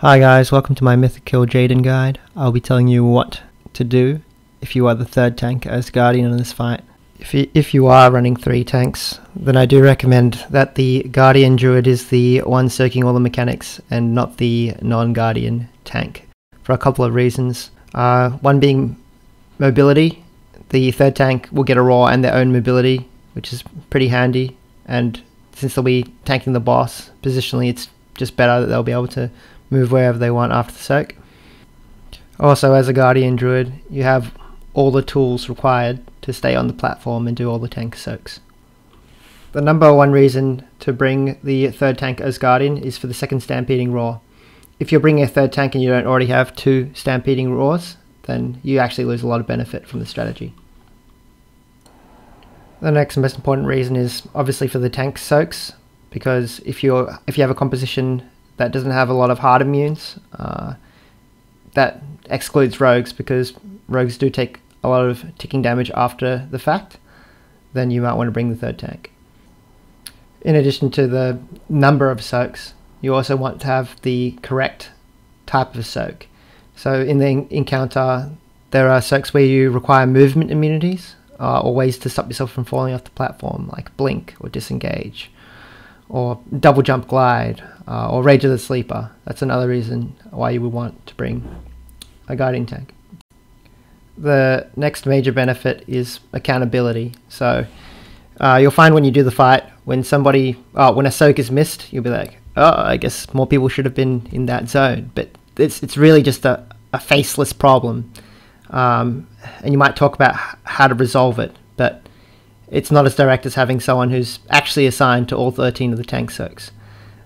Hi guys, welcome to my Mythic Kil'jaeden guide. I'll be telling you what to do if you are the third tank as Guardian in this fight. If you are running 3 tanks, then I do recommend that the Guardian Druid is the one soaking all the mechanics and not the non-Guardian tank, for a couple of reasons. One being mobility. The third tank will get a raw and their own mobility, which is pretty handy, and since they'll be tanking the boss, positionally it's just better that they'll be able to move wherever they want after the soak. Also, as a Guardian Druid, you have all the tools required to stay on the platform and do all the tank soaks. The number one reason to bring the third tank as Guardian is for the second Stampeding Roar. If you're bringing a third tank and you don't already have 2 Stampeding Roars, then you actually lose a lot of benefit from the strategy. The next most important reason is obviously for the tank soaks, because if you have a composition that doesn't have a lot of hard immunes, that excludes rogues, because rogues do take a lot of ticking damage after the fact, then you might want to bring the third tank. In addition to the number of soaks, you also want to have the correct type of soak. So in the encounter, there are soaks where you require movement immunities, or ways to stop yourself from falling off the platform, like blink or disengage, or double jump glide, or Rage of the Sleeper. That's another reason why you would want to bring a Guardian tank. The next major benefit is accountability. So you'll find when you do the fight, when a soak is missed, you'll be like, oh, I guess more people should have been in that zone. But it's really just a faceless problem. And you might talk about how to resolve it, but it's not as direct as having someone who's actually assigned to all 13 of the tank soaks.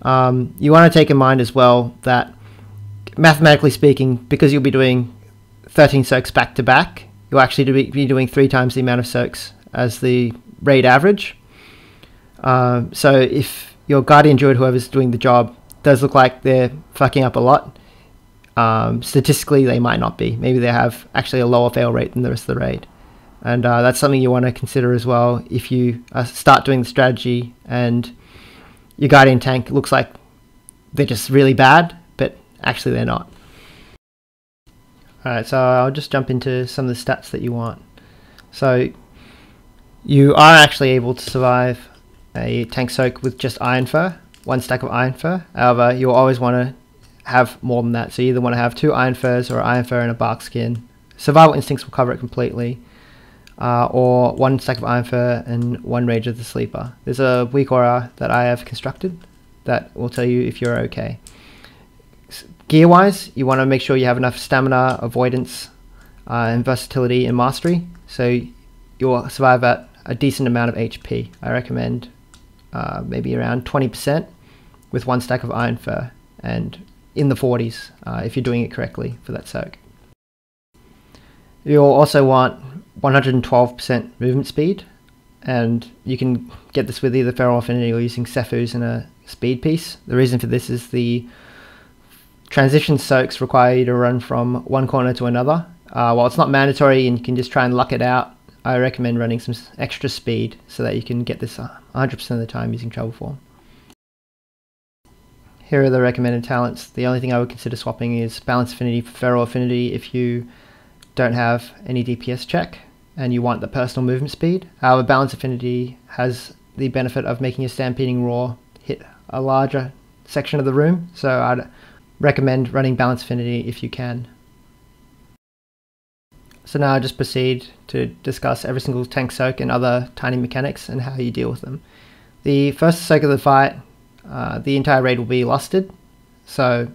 You want to take in mind as well that, mathematically speaking, because you'll be doing 13 soaks back to back, you'll actually be doing 3 times the amount of soaks as the raid average. So if your Guardian Druid, whoever's doing the job, does look like they're fucking up a lot, statistically they might not be. Maybe they have actually a lower fail rate than the rest of the raid. And that's something you want to consider as well if you start doing the strategy and your Guardian tank looks like they're just really bad, but actually they're not. Alright, so I'll just jump into some of the stats that you want. So you are actually able to survive a tank soak with just Ironfur, 1 stack of Ironfur. However, you'll always want to have more than that. So you either want to have 2 Ironfurs or Ironfur and a Barkskin. Survival Instincts will cover it completely. Or 1 stack of Ironfur and 1 Rage of the Sleeper. There's a weak aura that I have constructed that will tell you if you're okay. Gear wise, you want to make sure you have enough stamina, avoidance, and versatility and mastery, so you'll survive at a decent amount of HP. I recommend maybe around 20% with 1 stack of Ironfur, and in the 40s if you're doing it correctly for that soak. You'll also want 112% movement speed, and you can get this with either Feral Affinity or using Sephuz and a speed piece. The reason for this is the transition soaks require you to run from one corner to another. While it's not mandatory and you can just try and luck it out, I recommend running some extra speed so that you can get this 100% of the time using Travel Form. Here are the recommended talents. The only thing I would consider swapping is Balance Affinity for Feral Affinity if you don't have any DPS check and you want the personal movement speed. However, Balance Affinity has the benefit of making a Stampeding Roar hit a larger section of the room, so I'd recommend running Balance Affinity if you can. So now I'll just proceed to discuss every single tank soak and other tiny mechanics and how you deal with them. The first soak of the fight, the entire raid will be lusted, so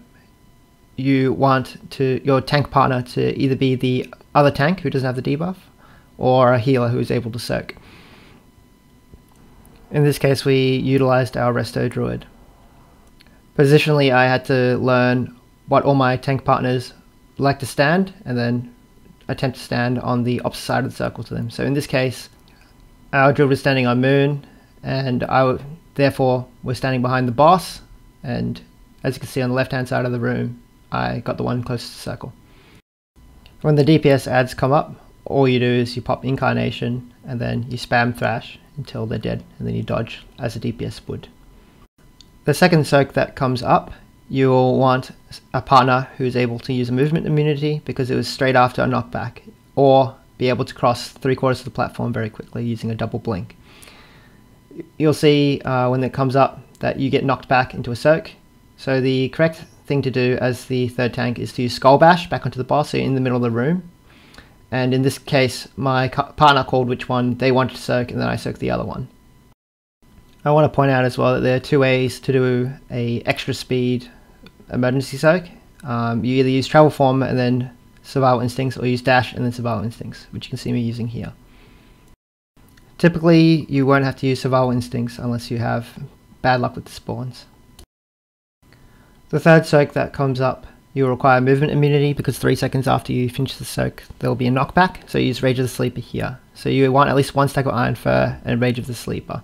you want your tank partner to either be the other tank who doesn't have the debuff, or a healer who is able to soak. In this case we utilized our Resto Druid. Positionally I had to learn what all my tank partners like to stand, and then attempt to stand on the opposite side of the circle to them. So in this case our Druid was standing on Moon, and therefore we're standing behind the boss, and as you can see on the left hand side of the room I got the one closest to the circle. When the DPS ads come up, all you do is you pop Incarnation and then you spam Thrash until they're dead, and then you dodge as a DPS would. The second soak that comes up you'll want a partner who's able to use a movement immunity because it was straight after a knockback, or be able to cross 3/4 of the platform very quickly using a double blink. You'll see when it comes up that you get knocked back into a soak. So the correct thing to do as the third tank is to use Skull Bash back onto the boss, so you're in the middle of the room. And in this case, my partner called which one they wanted to soak, and then I soaked the other one. I want to point out as well that there are two ways to do a extra speed emergency soak. You either use Travel Form and then Survival Instincts, or use Dash and then Survival Instincts, which you can see me using here. Typically, you won't have to use Survival Instincts unless you have bad luck with the spawns. The third soak that comes up, you'll require movement immunity because 3 seconds after you finish the soak, there will be a knockback, so use Rage of the Sleeper here. So you want at least one stack of Ironfur and Rage of the Sleeper.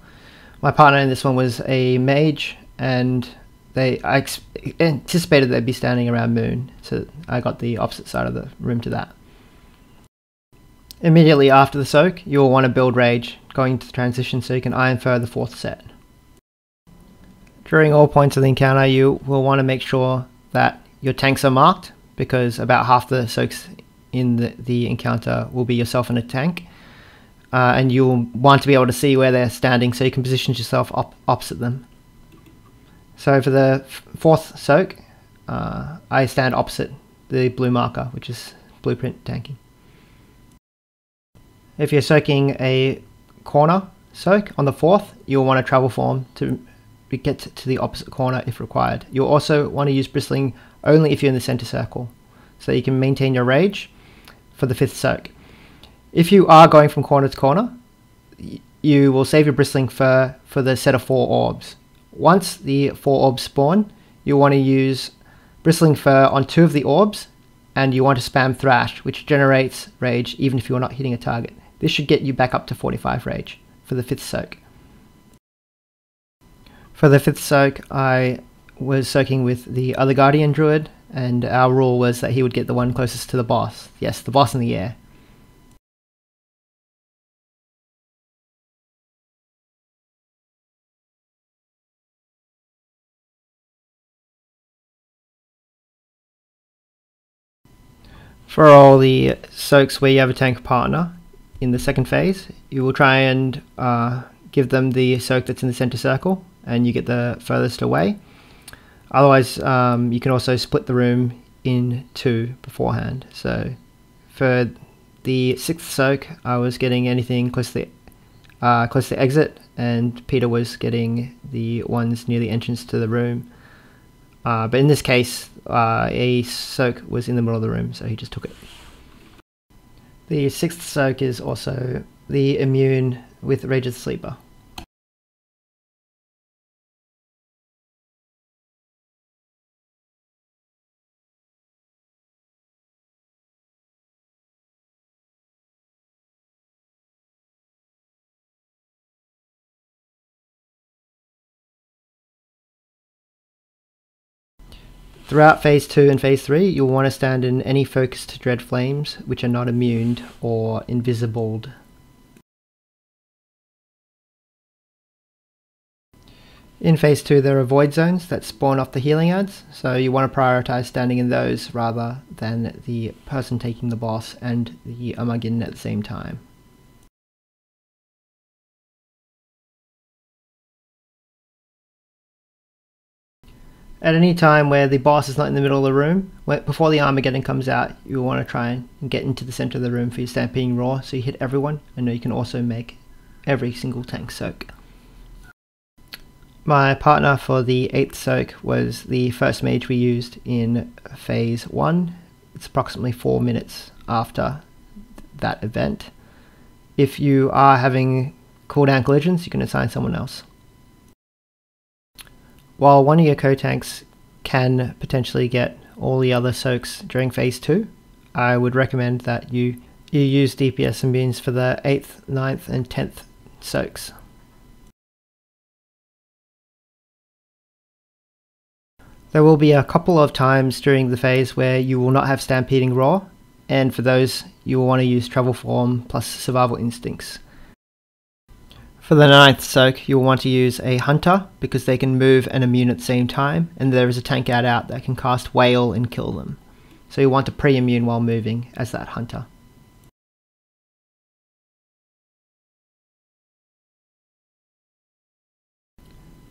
My partner in this one was a Mage, and I anticipated they'd be standing around Moon, so I got the opposite side of the room to that. Immediately after the soak, you'll want to build Rage, going to the transition so you can Ironfur the 4th set. During all points of the encounter, you will want to make sure that your tanks are marked, because about half the soaks in the encounter will be yourself in a tank. And you'll want to be able to see where they're standing so you can position yourself opposite them. So for the 4th soak, I stand opposite the blue marker, which is blueprint tanking. If you're soaking a corner soak on the 4th, you'll want to Travel Form to get to the opposite corner if required. You'll also want to use Bristling only if you're in the center circle, so you can maintain your Rage for the 5th soak. If you are going from corner to corner, you will save your Bristling for the set of 4 orbs. Once the 4 orbs spawn, you'll want to use Bristling Fur on 2 of the orbs, and you want to spam Thrash, which generates Rage even if you're not hitting a target. This should get you back up to 45 Rage for the 5th soak. For the 5th soak, I was soaking with the other Guardian Druid, and our rule was that he would get the one closest to the boss. Yes, the boss in the air. For all the soaks where you have a tank partner, in the 2nd phase, you will try and give them the soak that's in the center circle, and you get the furthest away. Otherwise, you can also split the room in 2 beforehand. So for the 6th soak, I was getting anything close to the exit, and Peter was getting the ones near the entrance to the room. But in this case, a soak was in the middle of the room, so he just took it. The 6th soak is also the immune with Rage of the Sleeper. Throughout Phase 2 and Phase 3, you'll want to stand in any focused Dread Flames which are not immuned or invisibled. In Phase 2 there are Void Zones that spawn off the healing ads, so you want to prioritize standing in those rather than the person taking the boss and the Amuggin at the same time. At any time where the boss is not in the middle of the room, before the Armageddon comes out, you'll want to try and get into the center of the room for your Stampeding Roar so you hit everyone, and you can also make every single tank soak. My partner for the 8th soak was the first mage we used in Phase 1. It's approximately 4 minutes after that event. If you are having cooldown collisions, you can assign someone else. While one of your co-tanks can potentially get all the other soaks during Phase 2, I would recommend that you use DPS and beans for the 8th, 9th and 10th soaks. There will be a couple of times during the phase where you will not have Stampeding Roar, and for those you will want to use Travel Form plus Survival Instincts. For the 9th soak, you'll want to use a hunter because they can move and immune at the same time, and there is a tank out that can cast Wail and kill them. So you want to pre-immune while moving as that hunter.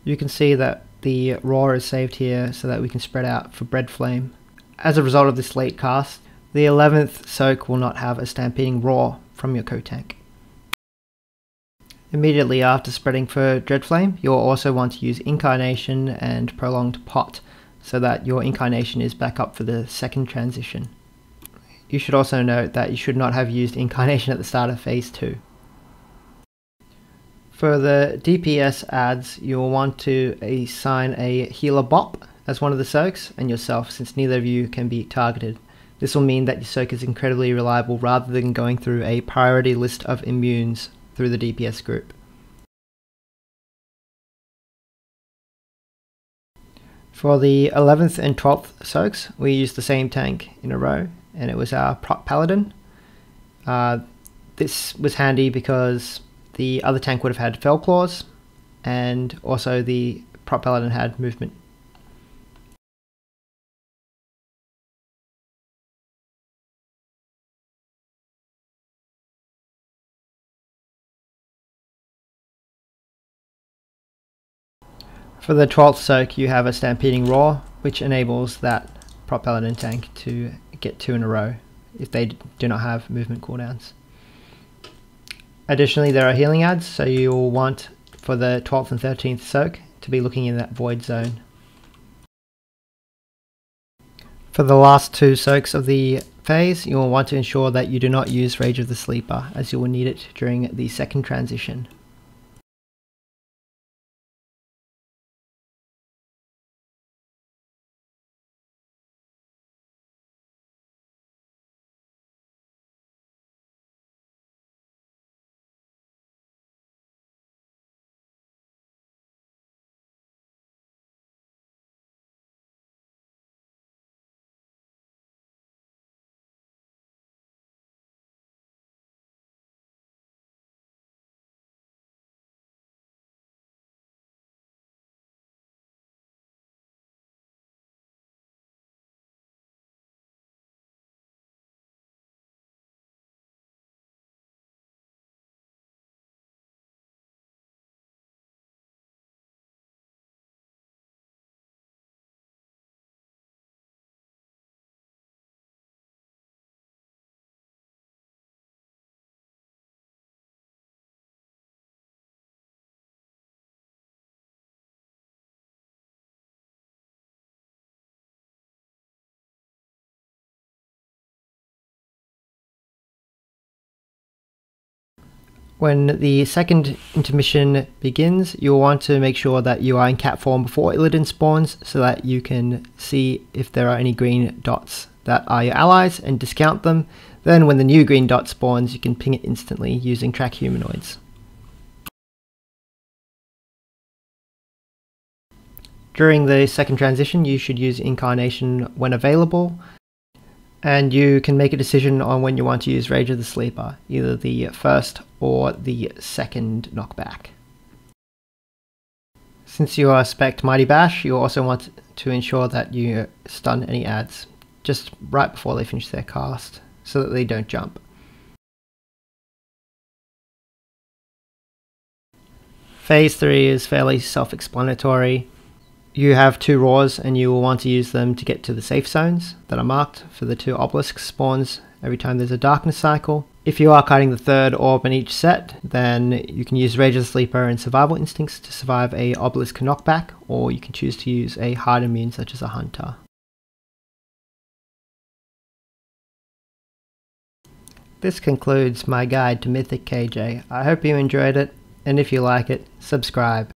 You can see that the Roar is saved here so that we can spread out for Bread Flame. As a result of this late cast, the 11th soak will not have a Stampeding Roar from your co-tank. Immediately after spreading for Dreadflame, you'll also want to use Incarnation and Prolonged Pot so that your Incarnation is back up for the 2nd transition. You should also note that you should not have used Incarnation at the start of Phase 2. For the DPS adds, you'll want to assign a Healer Bop as one of the soaks and yourself, since neither of you can be targeted. This will mean that your soak is incredibly reliable rather than going through a priority list of immunes through the DPS group. For the 11th and 12th soaks, we used the same tank in a row, and it was our Prot Paladin. This was handy because the other tank would have had Felclaws, and also the Prot Paladin had movement. For the 12th soak, you have a Stampeding Roar, which enables that Prot Paladin tank to get 2 in a row if they do not have movement cooldowns. Additionally, there are healing adds, so you'll want, for the 12th and 13th soak, to be looking in that void zone. For the last 2 soaks of the phase, you will want to ensure that you do not use Rage of the Sleeper, as you will need it during the 2nd transition. When the 2nd intermission begins, you'll want to make sure that you are in cat form before Illidan spawns so that you can see if there are any green dots that are your allies and discount them. Then when the new green dot spawns, you can ping it instantly using Track Humanoids. During the 2nd transition, you should use Incarnation when available, and you can make a decision on when you want to use Rage of the Sleeper, either the 1st or the 2nd knockback. Since you are spec'd Mighty Bash, you also want to ensure that you stun any adds just right before they finish their cast, so that they don't jump. Phase 3 is fairly self-explanatory. You have 2 roars and you will want to use them to get to the safe zones that are marked for the 2 obelisk spawns every time there's a darkness cycle. If you are kiting the 3rd orb in each set, then you can use Rage of the Sleeper and Survival Instincts to survive a obelisk knockback, or you can choose to use a hard immune such as a hunter. This concludes my guide to Mythic KJ. I hope you enjoyed it, and if you like it, subscribe.